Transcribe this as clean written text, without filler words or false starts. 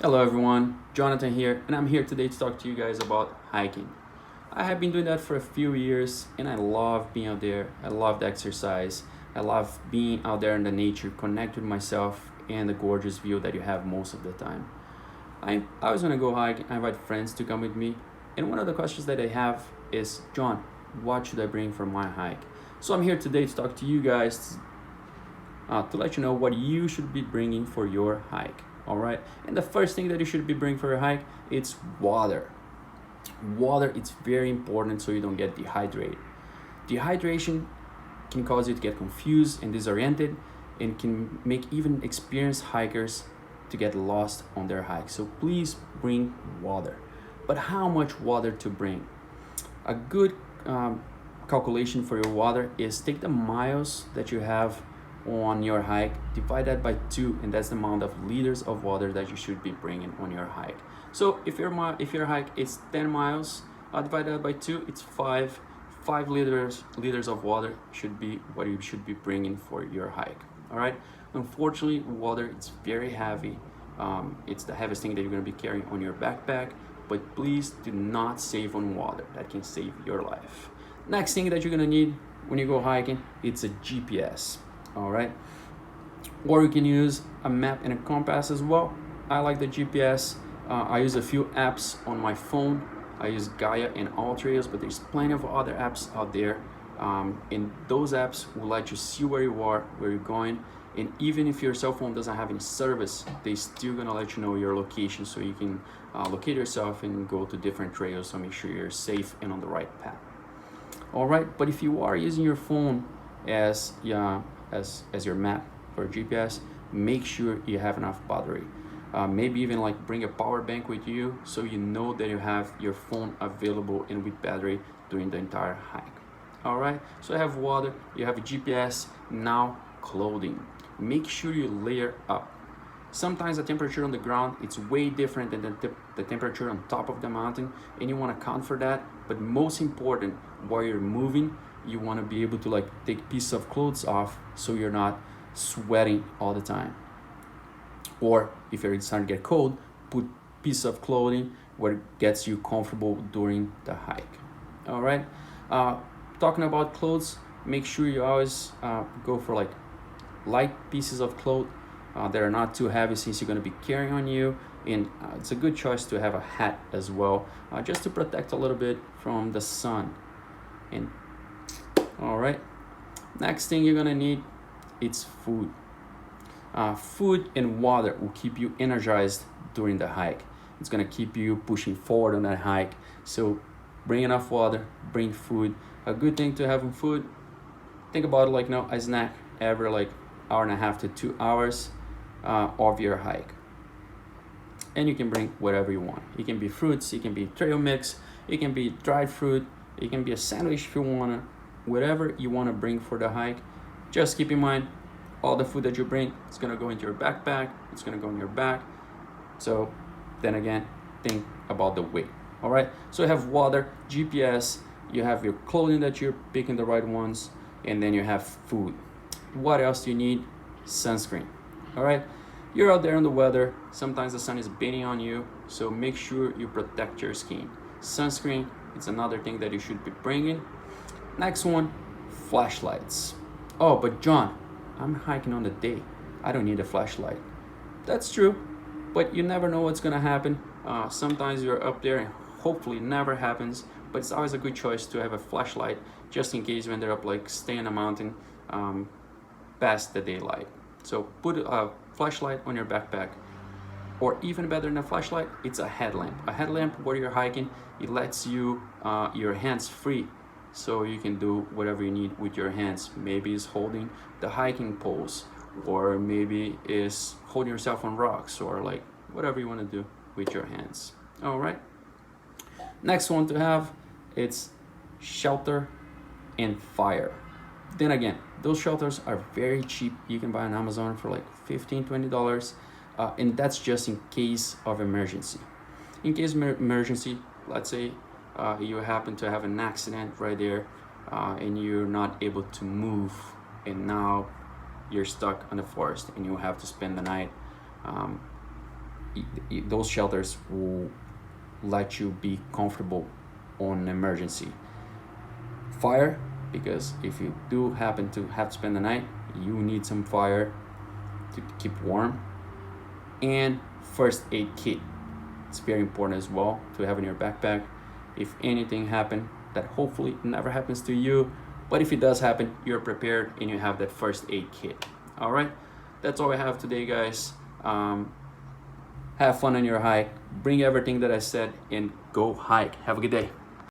Hello everyone, Jonathan here, and I'm here today to talk to you guys about hiking. I have been doing that for a few years and I love being out there. I love the exercise. I love being out there in the nature, connect with myself and the gorgeous view that you have most of the time. I always want to go hike. I invite friends to come with me. And one of the questions that I have is, John, what should I bring for my hike? So I'm here today to talk to you guys to let you know what you should be bringing for your hike. All right, and the first thing that you should be bringing for your hike, it's water. Water, it's very important so you don't get dehydrated. Dehydration can cause you to get confused and disoriented and can make even experienced hikers to get lost on their hike. So please bring water. But how much water to bring? A good calculation for your water is take the miles that you have on your hike, divide that by 2, and that's the amount of liters of water that you should be bringing on your hike. So if your hike is 10 miles, divided that by 2, it's 5 liters of water should be what you should be bringing for your hike. All right. Unfortunately, water it's very heavy. It's the heaviest thing that you're going to be carrying on your backpack. But please do not save on water. That can save your life. Next thing that you're going to need when you go hiking, it's a GPS. All right, or you can use a map and a compass as well. I like the GPS. I use a few apps on my phone. I use Gaia and AllTrails, but there's plenty of other apps out there, and those apps will let you see where you are, where you're going, and even if your cell phone doesn't have any service, they still gonna let you know your location so you can locate yourself and go to different trails, so make sure you're safe and on the right path. All right, but if you are using your phone as your map for GPS, make sure you have enough battery. Maybe even like bring a power bank with you so you know that you have your phone available and with battery during the entire hike. All right, so you have water, you have a GPS, now clothing. Make sure you layer up. Sometimes the temperature on the ground it's way different than the temperature on top of the mountain, and you want to account for that. But most important, while you're moving, you want to be able to like take pieces of clothes off so you're not sweating all the time. Or if you're starting to get cold, put piece of clothing where it gets you comfortable during the hike. All right. Talking about clothes, make sure you always go for like light pieces of clothes that are not too heavy since you're going to be carrying on you, and it's a good choice to have a hat as well, just to protect a little bit from the sun. And all right, next thing you're gonna need, it's food. Food and water will keep you energized during the hike. It's gonna keep you pushing forward on that hike. So bring enough water, bring food. A good thing to have in food, think about it like a snack every like hour and a half to 2 hours of your hike. And you can bring whatever you want. It can be fruits, it can be trail mix, it can be dried fruit, it can be a sandwich if you wanna, whatever you wanna bring for the hike. Just keep in mind, all the food that you bring is gonna go into your backpack, it's gonna go in your back. So then again, think about the weight. All right, so you have water, GPS, you have your clothing that you're picking the right ones, and then you have food. What else do you need? Sunscreen. All right, you're out there in the weather, sometimes the sun is beating on you, so make sure you protect your skin. Sunscreen, it's another thing that you should be bringing. Next one, flashlights. Oh, but John, I'm hiking on the day, I don't need a flashlight. That's true, but you never know what's gonna happen. Sometimes you're up there and hopefully it never happens, but it's always a good choice to have a flashlight just in case you end up like staying in a mountain past the daylight. So put a flashlight on your backpack, or even better than a flashlight, it's a headlamp. A headlamp where you're hiking, it lets you your hands free, so you can do whatever you need with your hands. Maybe it's holding the hiking poles, or maybe it's holding yourself on rocks, or like whatever you want to do with your hands. All right. Next one to have, it's shelter and fire. Then again, those shelters are very cheap. You can buy on Amazon for like $15-20, and that's just in case of emergency. In case of emergency, let's say you happen to have an accident right there, and you're not able to move, and now you're stuck in the forest and you have to spend the night. those shelters will let you be comfortable on an emergency. Fire, because if you do happen to have to spend the night, you need some fire to keep warm. And first aid kit, it's very important as well to have in your backpack if anything happen, that hopefully never happens to you, but if it does happen, you're prepared and you have that first aid kit. All right, that's all I have today, guys. Have fun on your hike, bring everything that I said, and go hike. Have a good day.